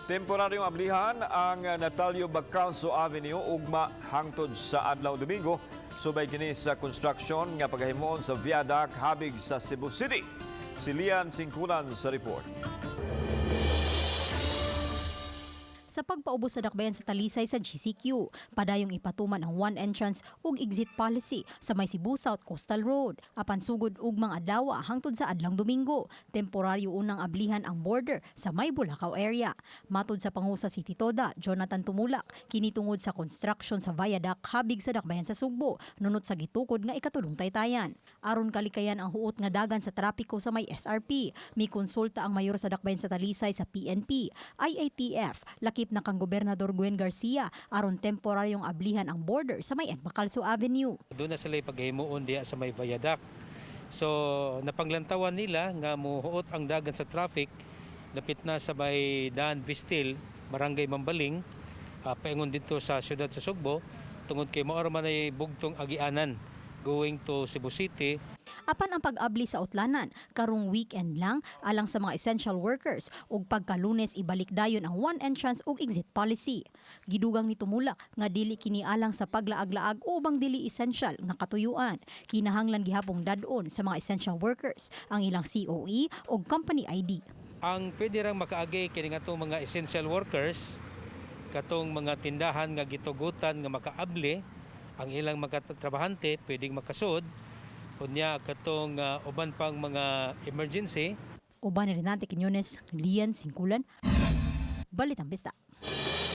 Temporaryong ablihan ang Natalio Bacalso Avenue ugma hangtod sa adlaw Domingo subay kini sa construction nga paghahimon sa viaduct habig sa Cebu City. Si Lian Singkulan sa report. Sa pagpaubos sa dakbayan sa Talisay sa GCQ, padayong ipatuman ang one entrance ug exit policy sa may Cebu South Coastal Road. Apan sugod ugmang adlaw hangtod sa adlang Domingo, temporaryo unang ablihan ang border sa may Bulacau area. Matud sa Pangusa City Toda, Jonathan Tumulak, kini tungod sa construction sa viaduct habig sa dakbayan sa Sugbo, nunot sa gitukod nga ikatulong taytayan. Aron kalikayan ang huot nga dagan sa trapiko sa may SRP, mi konsulta ang mayor sa dakbayan sa Talisay sa PNP, IATF, lakip na kang Gobernador Gwen Garcia aron temporaryong ablihan ang border sa may Bacalso Avenue. Doon na sila paghimuon diya sa may viaduct. So napanglantawan nila nga muhuot ang dagan sa traffic lapit na sa may Daan Vistil, Barangay Mambaling, paingon dito sa siyudad sa Sugbo tungod kay mao man ay bugtong agianan going to Cebu City. Apan ang pag-abli sa utlanan, karong weekend lang alang sa mga essential workers ug pagka-Lunes ibalik dayon ang one entrance ug exit policy. Gidugang ni Tumulak nga dili kini alang sa paglaag-laag o ubang dili essential nga katuyuan. Kinahanglan gihapong dadon sa mga essential workers ang ilang COE ug company ID. Ang pwede rang makaagi kini nga mga essential workers katong mga tindahan nga gitugutan nga makaabli ang ilang mga trabahante pwedeng makasud. Unya katong uban pang mga emergency. Uban ni Renate Quiñones, Lian Singkulan, Balitang Bista.